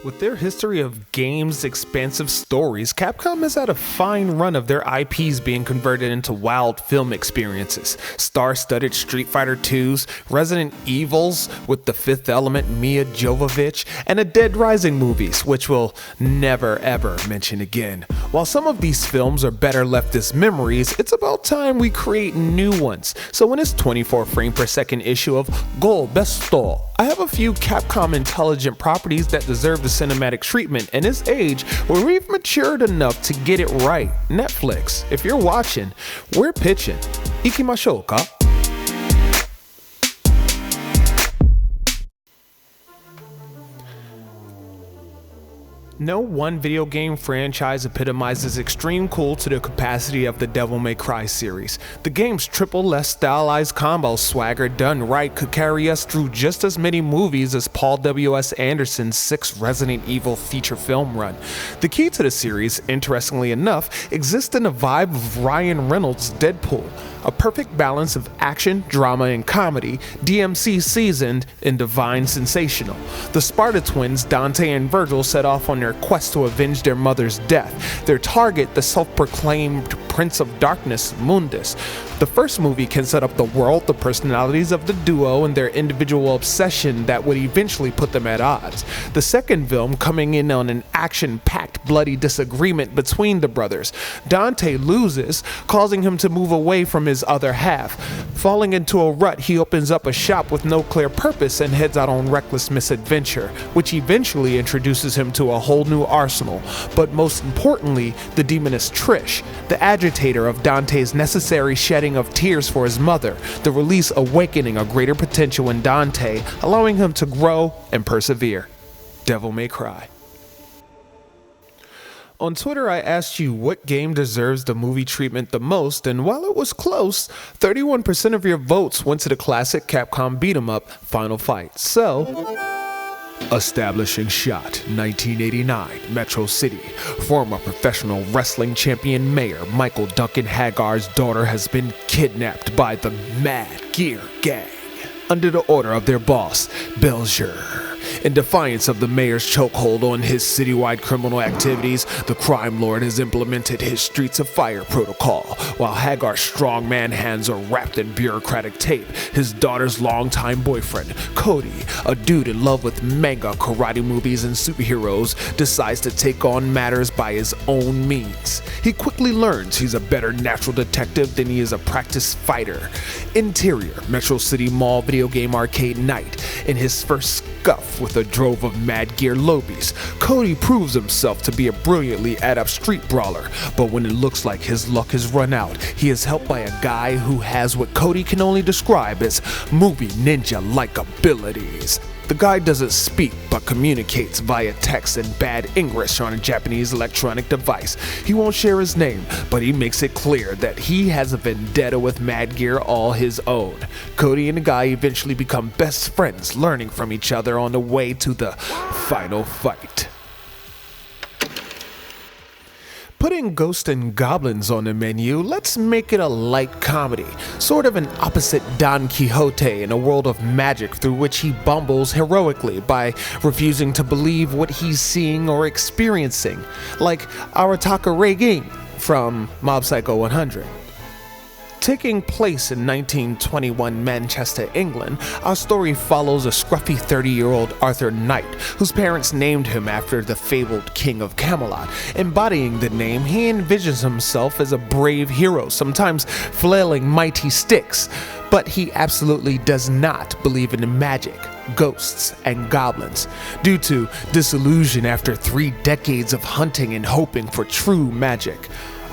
With their history of games, expansive stories, Capcom has had a fine run of their IPs being converted into wild film experiences. Star-studded Street Fighter 2s, Resident Evils with The Fifth Element Mia Jovovich, and a Dead Rising movies, which we'll never ever mention again. While some of these films are better left as memories, it's about time we create new ones. So in this 24 frame per second issue of GO Besto, I have a few Capcom intelligent properties that deserve the cinematic treatment in this age where we've matured enough to get it right. Netflix, if you're watching, we're pitching. Ikimashou ka? No one video game franchise epitomizes extreme cool to the capacity of the Devil May Cry series. The game's triple less stylized combo swagger done right could carry us through just as many movies as Paul W.S. Anderson's 6th Resident Evil feature film run. The key to the series, interestingly enough, exists in the vibe of Ryan Reynolds' Deadpool. A perfect balance of action, drama, and comedy, DMC seasoned and divine sensational. The Sparta twins, Dante and Virgil, set off on their quest to avenge their mother's death. Their target, the self-proclaimed Prince of Darkness, Mundus. The first movie can set up the world, the personalities of the duo, and their individual obsession that would eventually put them at odds. The second film coming in on an action-packed, bloody disagreement between the brothers. Dante loses, causing him to move away from his other half. Falling into a rut, he opens up a shop with no clear purpose and heads out on reckless misadventure, which eventually introduces him to a whole new arsenal. But most importantly, the demoness Trish, the agitator of Dante's necessary shedding of tears for his mother, the release awakening a greater potential in Dante, allowing him to grow and persevere. Devil May Cry. On Twitter, I asked you what game deserves the movie treatment the most, and while it was close, 31% of your votes went to the classic Capcom beat-em-up Final Fight. So, establishing shot, 1989, Metro City. Former professional wrestling champion Mayor Michael Duncan Hagar's daughter has been kidnapped by the Mad Gear Gang under the order of their boss, Belger. In defiance of the mayor's chokehold on his citywide criminal activities, the crime lord has implemented his Streets of Fire protocol. While Hagar's strongman hands are wrapped in bureaucratic tape, his daughter's longtime boyfriend, Cody, a dude in love with manga, karate movies, and superheroes, decides to take on matters by his own means. He quickly learns he's a better natural detective than he is a practiced fighter. Interior, Metro City Mall video game arcade night. In his first scuff with a drove of Mad Gear lobies, Cody proves himself to be a brilliantly adept street brawler, but when it looks like his luck has run out, he is helped by a guy who has what Cody can only describe as movie ninja-like abilities. The guy doesn't speak, but communicates via text and bad English on a Japanese electronic device. He won't share his name, but he makes it clear that he has a vendetta with Mad Gear all his own. Cody and the guy eventually become best friends, learning from each other on the way to the final fight. Putting Ghosts and Goblins on the menu, let's make it a light comedy, sort of an opposite Don Quixote in a world of magic through which he bumbles heroically by refusing to believe what he's seeing or experiencing, like Arataka Reigin from Mob Psycho 100. Taking place in 1921 Manchester, England, our story follows a scruffy 30-year-old Arthur Knight, whose parents named him after the fabled King of Camelot. Embodying the name, he envisions himself as a brave hero, sometimes flailing mighty sticks, but he absolutely does not believe in magic, ghosts, and goblins. Due to disillusion after 3 decades of hunting and hoping for true magic,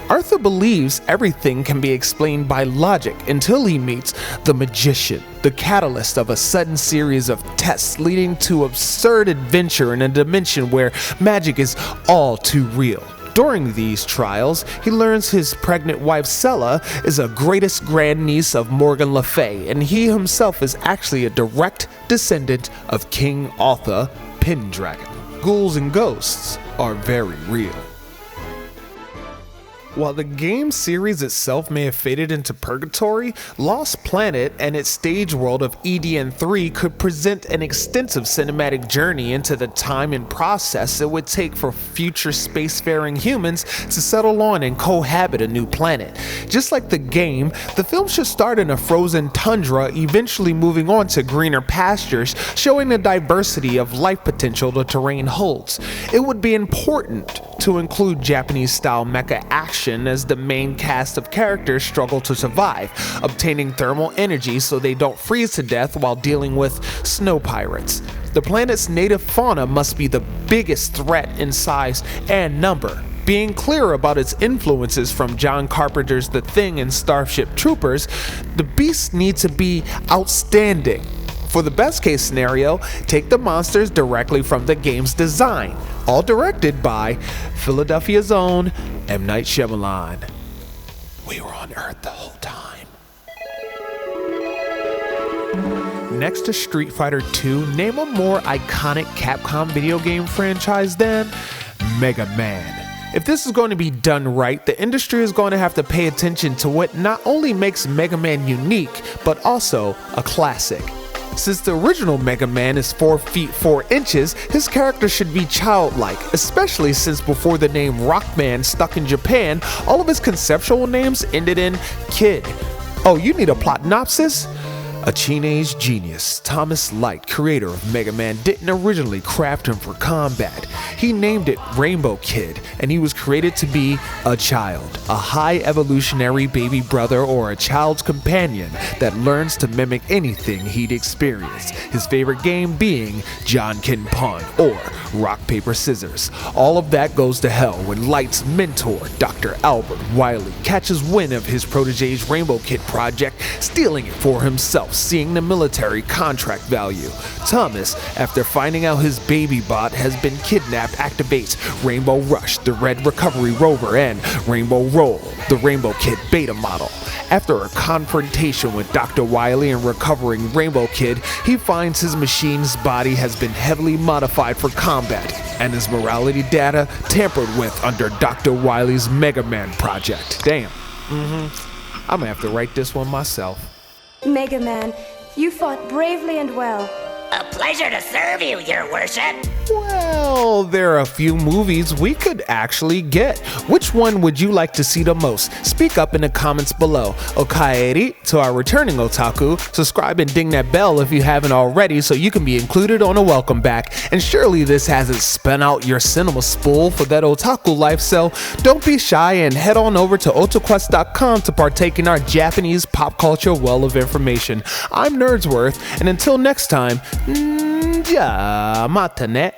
Arthur believes everything can be explained by logic until he meets the magician, the catalyst of a sudden series of tests leading to absurd adventure in a dimension where magic is all too real. During these trials, he learns his pregnant wife Sella is a greatest grandniece of Morgan Le Fay, and he himself is actually a direct descendant of King Arthur Pendragon. Ghouls and ghosts are very real. While the game series itself may have faded into purgatory, Lost Planet and its stage world of EDN3 could present an extensive cinematic journey into the time and process it would take for future spacefaring humans to settle on and cohabit a new planet. Just like the game, the film should start in a frozen tundra, eventually moving on to greener pastures, showing the diversity of life potential the terrain holds. It would be important to include Japanese-style mecha action as the main cast of characters struggle to survive, obtaining thermal energy so they don't freeze to death while dealing with snow pirates. The planet's native fauna must be the biggest threat in size and number. Being clear about its influences from John Carpenter's The Thing and Starship Troopers, the beasts need to be outstanding. For the best case scenario, take the monsters directly from the game's design, all directed by Philadelphia's own M. Night Shyamalan. We were on Earth the whole time. Next to Street Fighter II, name a more iconic Capcom video game franchise than Mega Man. If this is going to be done right, the industry is going to have to pay attention to what not only makes Mega Man unique, but also a classic. Since the original Mega Man is 4 feet 4 inches, his character should be childlike, especially since before the name Rockman stuck in Japan, all of his conceptual names ended in Kid. Oh, you need a plotnopsis? A teenage genius, Thomas Light, creator of Mega Man, didn't originally craft him for combat. He named it Rainbow Kid, and he was created to be a child, a high evolutionary baby brother or a child's companion that learns to mimic anything he'd experienced, his favorite game being John Ken Pun or Rock Paper Scissors. All of that goes to hell when Light's mentor, Dr. Albert Wily, catches wind of his protege's Rainbow Kid project, stealing it for himself, seeing the military contract value. Thomas, after finding out his baby bot has been kidnapped, activates Rainbow Rush, the Red Recovery Rover, and Rainbow Roll, the Rainbow Kid beta model. After a confrontation with Dr. Wily and recovering Rainbow Kid, he finds his machine's body has been heavily modified for combat, and his morality data tampered with under Dr. Wily's Mega Man project. Damn. I'm gonna have to write this one myself. Mega Man, you fought bravely and well. A pleasure to serve you, Your Worship. Well, there are a few movies we could actually get. Which one would you like to see the most? Speak up in the comments below. Okaeri, to our returning otaku, subscribe and ding that bell if you haven't already so you can be included on a welcome back. And surely this hasn't spun out your cinema spool for that otaku life, so don't be shy and head on over to OTAQUEST.com to partake in our Japanese pop culture well of information. I'm Nerdsworth, and until next time, ja, mata ne.